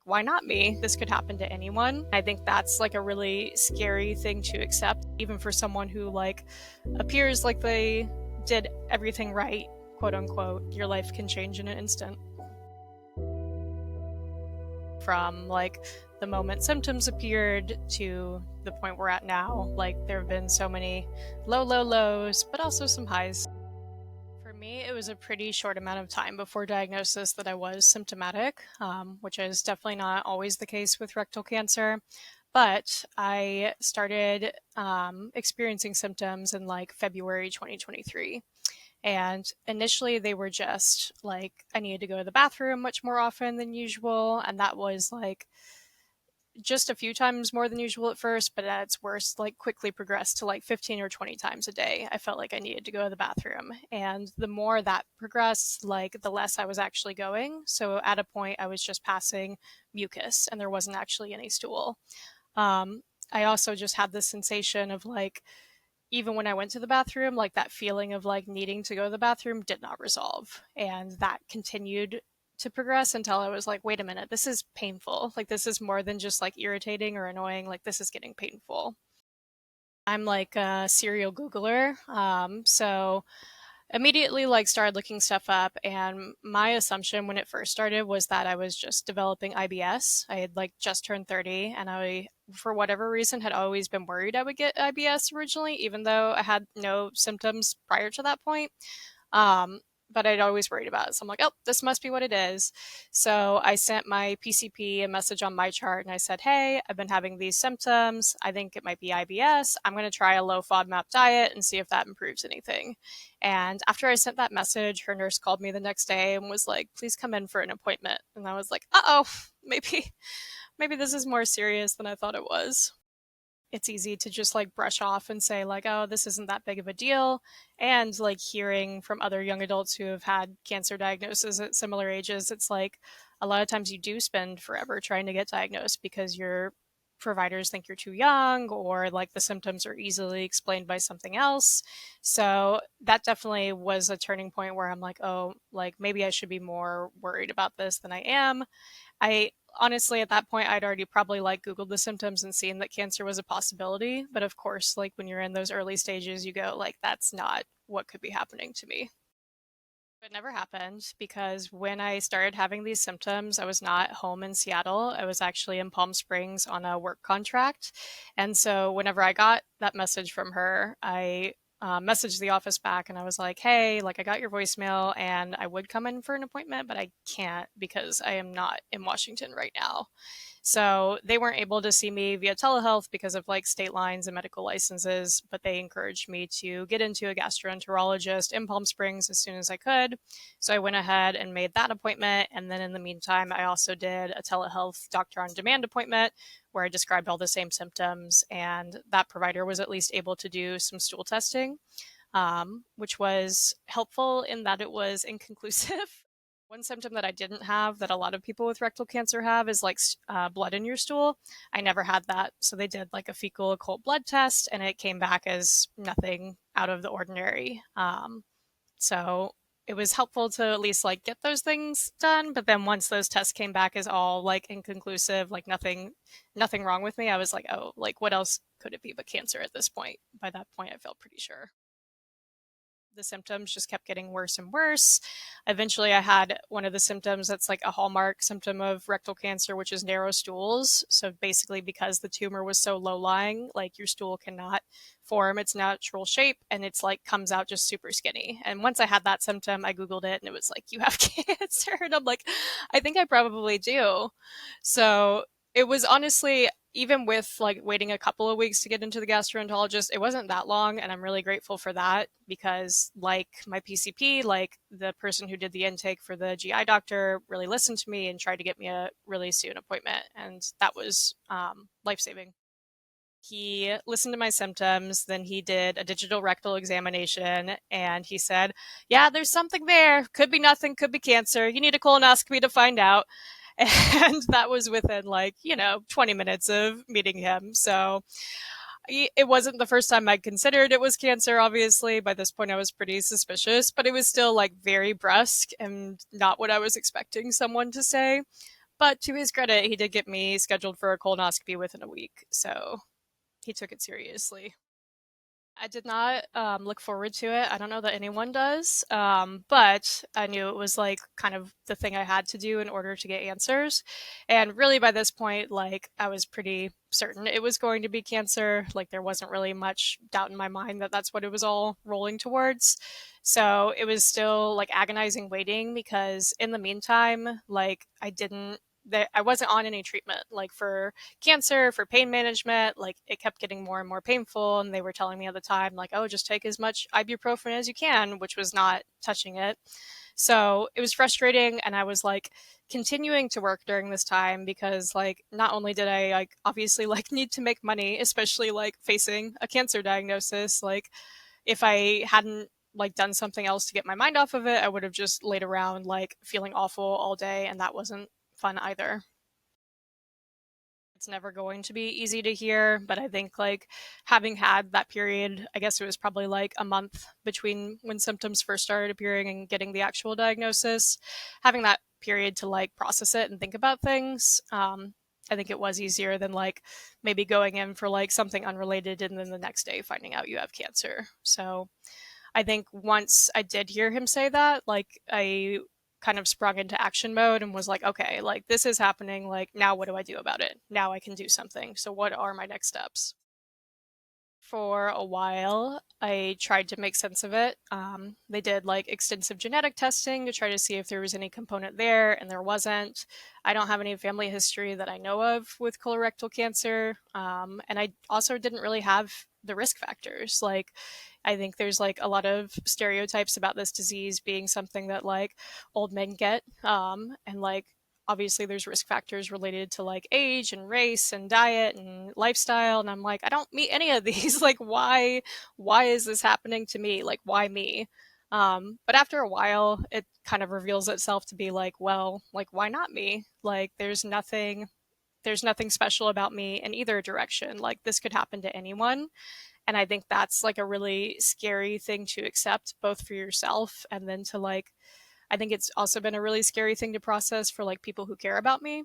why not me? This could happen to anyone. I think that's like a really scary thing to accept, even for someone who like appears like they did everything right, quote unquote. Your life can change in an instant. From like the moment symptoms appeared to the point we're at now, like there have been so many lows, but also some highs. For me, it was a pretty short amount of time before diagnosis that I was symptomatic, which is definitely not always the case with rectal cancer. But I started experiencing symptoms in like February 2023. And initially, they were just like I needed to go to the bathroom much more often than usual. And that was like just a few times more than usual at first, but at its worst, like quickly progressed to like 15 or 20 times a day. I felt like I needed to go to the bathroom. And the more that progressed, like the less I was actually going. So at a point, I was just passing mucus and there wasn't actually any stool. I also just had this sensation of like, even when I went to the bathroom, like that feeling of like needing to go to the bathroom did not resolve. And that continued to progress until I was like, wait a minute, this is painful. Like, this is more than just like irritating or annoying. Like, this is getting painful. I'm like a serial Googler. So immediately like started looking stuff up, and my assumption when it first started was that I was just developing IBS. I had like just turned 30, and I for whatever reason had always been worried I would get IBS originally, even though I had no symptoms prior to that point. Um, but I'd always worried about it. So I'm like, oh, this must be what it is. So I sent my PCP a message on my chart and I said, hey, I've been having these symptoms. I think it might be IBS. I'm going to try a low FODMAP diet and see if that improves anything. And after I sent that message, her nurse called me the next day and was like, please come in for an appointment. And I was like, uh-oh, maybe this is more serious than I thought it was. It's easy to just like brush off and say like, oh, this isn't that big of a deal. And like hearing from other young adults who have had cancer diagnoses at similar ages, it's like a lot of times you do spend forever trying to get diagnosed because your providers think you're too young, or like the symptoms are easily explained by something else. So that definitely was a turning point where I'm like, oh, like maybe I should be more worried about this than I am. I honestly, at that point, I'd already probably like Googled the symptoms and seen that cancer was a possibility. But of course, like when you're in those early stages, you go, like, that's not what could be happening to me. It never happened because when I started having these symptoms, I was not home in Seattle. I was actually in Palm Springs on a work contract. And so whenever I got that message from her, I messaged the office back and I was like, hey, like I got your voicemail and I would come in for an appointment, but I can't because I am not in Washington right now. So they weren't able to see me via telehealth because of like state lines and medical licenses, but they encouraged me to get into a gastroenterologist in Palm Springs as soon as I could. So I went ahead and made that appointment. And then in the meantime, I also did a telehealth doctor on demand appointment where I described all the same symptoms. And that provider was at least able to do some stool testing, which was helpful in that it was inconclusive. One symptom that I didn't have that a lot of people with rectal cancer have is like blood in your stool. I never had that. So they did like a fecal occult blood test and it came back as nothing out of the ordinary. So it was helpful to at least like get those things done. But then once those tests came back as all like inconclusive, like nothing wrong with me, I was like, oh, like what else could it be but cancer at this point? By that point, I felt pretty sure. The symptoms just kept getting worse and worse. Eventually, I had one of the symptoms that's like a hallmark symptom of rectal cancer, which is narrow stools. So basically, because the tumor was so low lying, like your stool cannot form its natural shape and it's like comes out just super skinny. And once I had that symptom, I Googled it and it was like, you have cancer. And I'm like, I think I probably do. So it was honestly, even with like waiting a couple of weeks to get into the gastroenterologist, it wasn't that long. And I'm really grateful for that because, like my PCP, like the person who did the intake for the GI doctor, really listened to me and tried to get me a really soon appointment. And that was life saving. He listened to my symptoms, then he did a digital rectal examination, and he said, yeah, there's something there. Could be nothing, could be cancer. You need a colonoscopy to find out. And that was within like 20 minutes of meeting him. So it wasn't the first time I'd considered it was cancer. Obviously by this point I was pretty suspicious, but it was still like very brusque and not what I was expecting someone to say. But to his credit, he did get me scheduled for a colonoscopy within a week. So he took it seriously. I did not look forward to it. I don't know that anyone does, but I knew it was like kind of the thing I had to do in order to get answers. And really, by this point, like I was pretty certain it was going to be cancer. Like there wasn't really much doubt in my mind that that's what it was all rolling towards. So it was still like agonizing waiting because in the meantime, like I wasn't on any treatment like for cancer, for pain management. Like it kept getting more and more painful, and they were telling me at the time like, oh, just take as much ibuprofen as you can, which was not touching it. So it was frustrating, and I was like continuing to work during this time because like not only did I like obviously like need to make money, especially like facing a cancer diagnosis. Like if I hadn't like done something else to get my mind off of it, I would have just laid around like feeling awful all day, and that wasn't fun either. It's never going to be easy to hear, but I think like having had that period, I guess it was probably like a month between when symptoms first started appearing and getting the actual diagnosis, having that period to like process it and think about things. I think it was easier than like maybe going in for like something unrelated and then the next day finding out you have cancer. So I think once I did hear him say that, like I kind of sprung into action mode and was like, okay, like this is happening. Like now what do I do about it? Now I can do something. So what are my next steps? For a while, I tried to make sense of it. They did like extensive genetic testing to try to see if there was any component there, and there wasn't. I don't have any family history that I know of with colorectal cancer. And I also didn't really have the risk factors. Like, I think there's like a lot of stereotypes about this disease being something that like old men get. And like obviously there's risk factors related to like age and race and diet and lifestyle, and I'm like I don't meet any of these. Like why is this happening to me? Like why me? But after a while it kind of reveals itself to be like, well, like why not me? Like there's nothing special about me in either direction. Like this could happen to anyone. And I think that's like a really scary thing to accept, both for yourself and then to like I think it's also been a really scary thing to process for like people who care about me,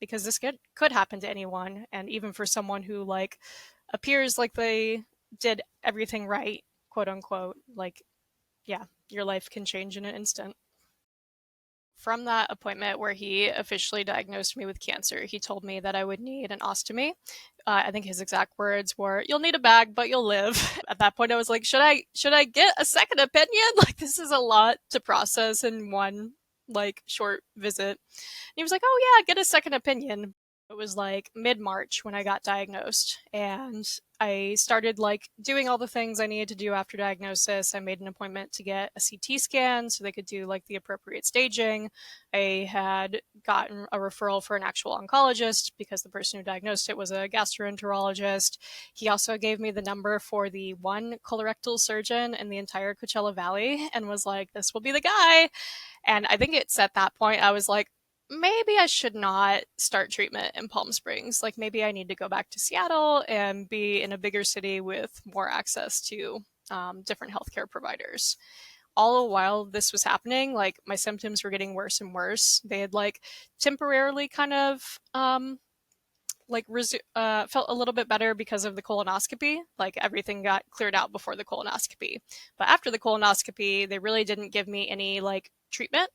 because this could happen to anyone, and even for someone who like appears like they did everything right, quote unquote. Like, yeah, your life can change in an instant. From that appointment where he officially diagnosed me with cancer, he told me that I would need an ostomy. I think his exact words were, "You'll need a bag, but you'll live." At that point, I was like, "Should I get a second opinion? Like, this is a lot to process in one like short visit." And he was like, "Oh yeah, get a second opinion." It was like mid March when I got diagnosed, and I started like doing all the things I needed to do after diagnosis. I made an appointment to get a CT scan so they could do like the appropriate staging. I had gotten a referral for an actual oncologist because the person who diagnosed it was a gastroenterologist. He also gave me the number for the one colorectal surgeon in the entire Coachella Valley and was like, "This will be the guy." And I think it's at that point I was like, maybe I should not start treatment in Palm Springs. Like maybe I need to go back to Seattle and be in a bigger city with more access to different healthcare providers. All the while this was happening, like my symptoms were getting worse and worse. They had like temporarily kind of felt a little bit better because of the colonoscopy. Like everything got cleared out before the colonoscopy, but after the colonoscopy, they really didn't give me any like treatment.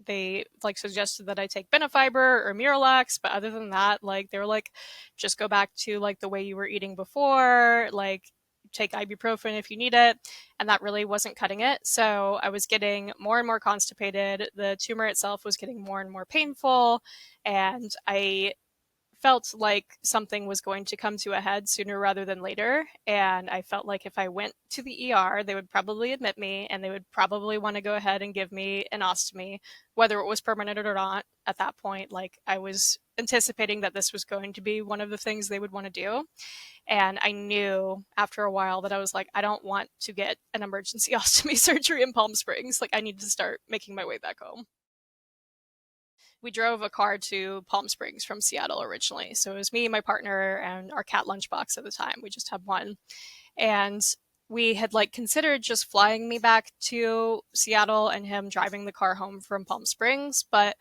They like suggested that I take Benefiber or Miralax, but other than that, like they were like, just go back to like the way you were eating before. Like take ibuprofen if you need it, and that really wasn't cutting it. So I was getting more and more constipated. The tumor itself was getting more and more painful, and I felt like something was going to come to a head sooner rather than later. And I felt like if I went to the ER, they would probably admit me and they would probably want to go ahead and give me an ostomy, whether it was permanent or not at that point. Like I was anticipating that this was going to be one of the things they would want to do. And I knew after a while that I was like, I don't want to get an emergency ostomy surgery in Palm Springs. Like I need to start making my way back home. We drove a car to Palm Springs from Seattle originally. So it was me, my partner, and our cat Lunchbox at the time. We just had one. And we had like considered just flying me back to Seattle and him driving the car home from Palm Springs. But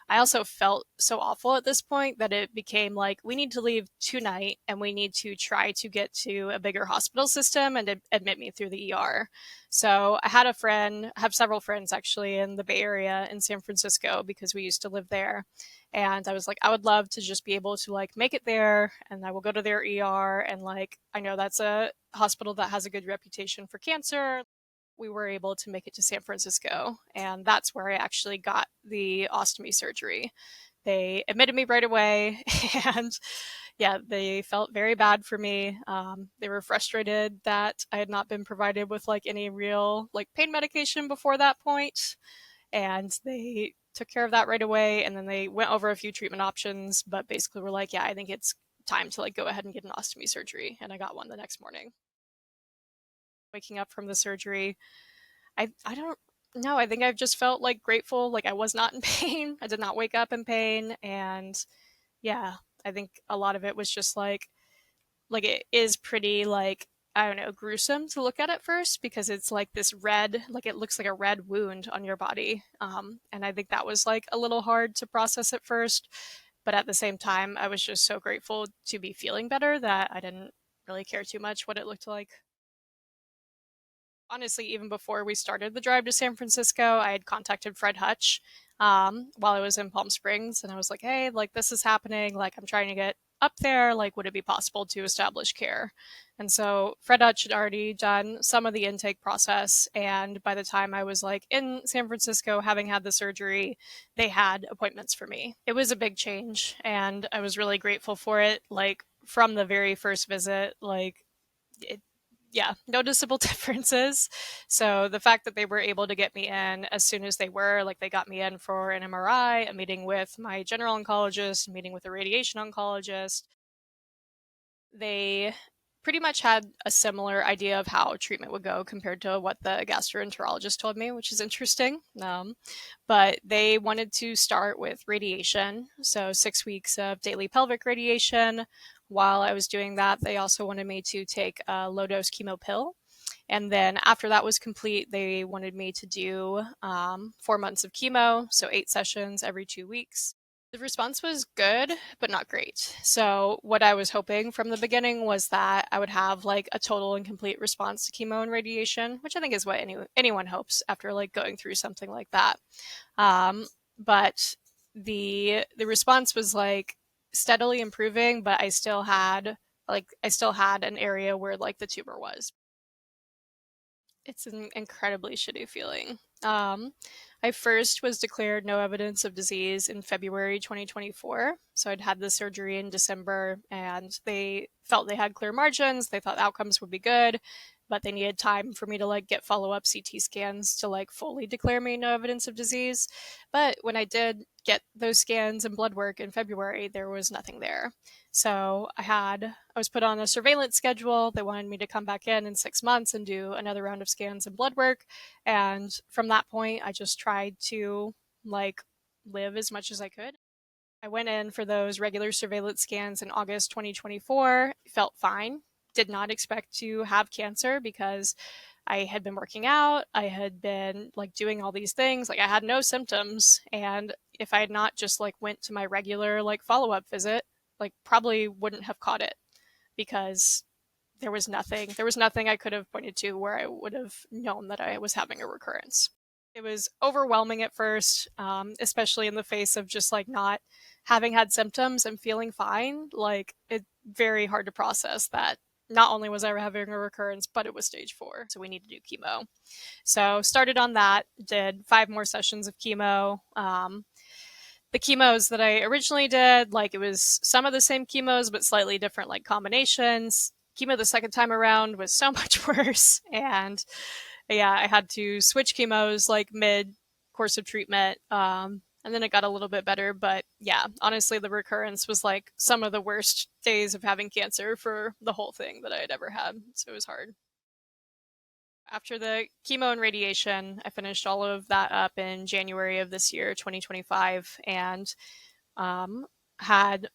I also felt so awful at this point that it became like, we need to leave tonight and we need to try to get to a bigger hospital system and admit me through the ER. So I had a friend, I have several friends actually in the Bay Area in San Francisco because we used to live there. And I was like, I would love to just be able to like make it there and I will go to their ER. And like, I know that's a hospital that has a good reputation for cancer. We were able to make it to San Francisco. And that's where I actually got the ostomy surgery. They admitted me right away. And yeah, they felt very bad for me. They were frustrated that I had not been provided with like any real like pain medication before that point, and they took care of that right away. And then they went over a few treatment options, but basically were like, yeah, I think it's time to like go ahead and get an ostomy surgery. And I got one the next morning. Waking up from the surgery, I don't know. I think I've just felt like grateful, like I was not in pain. I did not wake up in pain, and yeah, I think a lot of it was just like it is pretty like, I don't know, gruesome to look at first because it's like this red, like it looks like a red wound on your body. And I think that was like a little hard to process at first, but at the same time, I was just so grateful to be feeling better that I didn't really care too much what it looked like. Honestly, even before we started the drive to San Francisco, I had contacted Fred Hutch while I was in Palm Springs, and I was like, "Hey, like this is happening. Like I'm trying to get up there. Like, would it be possible to establish care?" And so Fred Hutch had already done some of the intake process, and by the time I was like in San Francisco, having had the surgery, they had appointments for me. It was a big change, and I was really grateful for it. Like from the very first visit, like it, yeah, noticeable differences. So the fact that they were able to get me in as soon as they were, like they got me in for an MRI, a meeting with my general oncologist, a meeting with a radiation oncologist. They pretty much had a similar idea of how treatment would go compared to what the gastroenterologist told me, which is interesting. But they wanted to start with radiation, so 6 weeks of daily pelvic radiation. While I was doing that, they also wanted me to take a low dose chemo pill. And then after that was complete, they wanted me to do 4 months of chemo, so 8 sessions every 2 weeks. The response was good, but not great. So, what I was hoping from the beginning was that I would have like a total and complete response to chemo and radiation, which I think is what anyone hopes after like going through something like that. But the response was like steadily improving, but I still had an area where like the tumor was. It's an incredibly shitty feeling. I first was declared no evidence of disease in February 2024. So I'd had the surgery in December and they felt they had clear margins. They thought outcomes would be good, but they needed time for me to like get follow-up CT scans to like fully declare me no evidence of disease. But when I did get those scans and blood work in February, there was nothing there. So I was put on a surveillance schedule. They wanted me to come back in 6 months and do another round of scans and blood work. And from that point, I just tried to like live as much as I could. I went in for those regular surveillance scans in August 2024, felt fine. Did not expect to have cancer because I had been working out. I had been like doing all these things. Like I had no symptoms. And if I had not just like went to my regular like follow-up visit, like probably wouldn't have caught it because there was nothing I could have pointed to where I would have known that I was having a recurrence. It was overwhelming at first, especially in the face of just like not having had symptoms and feeling fine. Like it's very hard to process that not only was I having a recurrence, but it was stage 4. So we need to do chemo. So started on that, did 5 more sessions of chemo. The chemos that I originally did, like it was some of the same chemos, but slightly different like combinations. Chemo the second time around was so much worse. And yeah, I had to switch chemos like mid course of treatment. And then it got a little bit better. But yeah, honestly, the recurrence was like some of the worst days of having cancer for the whole thing that I had ever had. So it was hard. After the chemo and radiation, I finished all of that up in January of this year, 2025, and um, had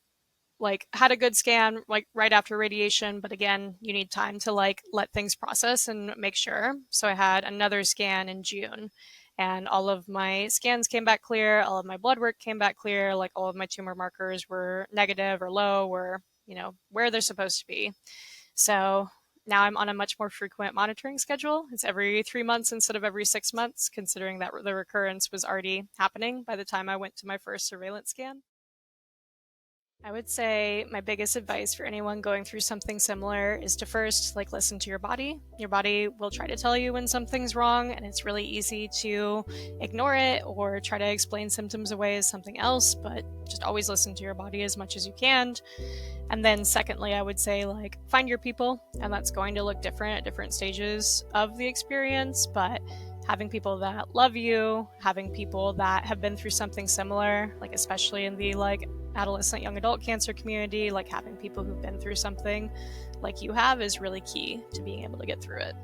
had a good scan like right after radiation, but again, you need time to like let things process and make sure. So I had another scan in June, and all of my scans came back clear, all of my blood work came back clear, like all of my tumor markers were negative or low, or where they're supposed to be. So now I'm on a much more frequent monitoring schedule. It's every 3 months instead of every 6 months, considering that the recurrence was already happening by the time I went to my first surveillance scan. I would say my biggest advice for anyone going through something similar is to first listen to your body. Your body will try to tell you when something's wrong, and it's really easy to ignore it or try to explain symptoms away as something else, but just always listen to your body as much as you can. And then secondly, I would say find your people, and that's going to look different at different stages of the experience, but having people that love you, having people that have been through something similar, especially in the adolescent young adult cancer community, having people who've been through something like you have is really key to being able to get through it.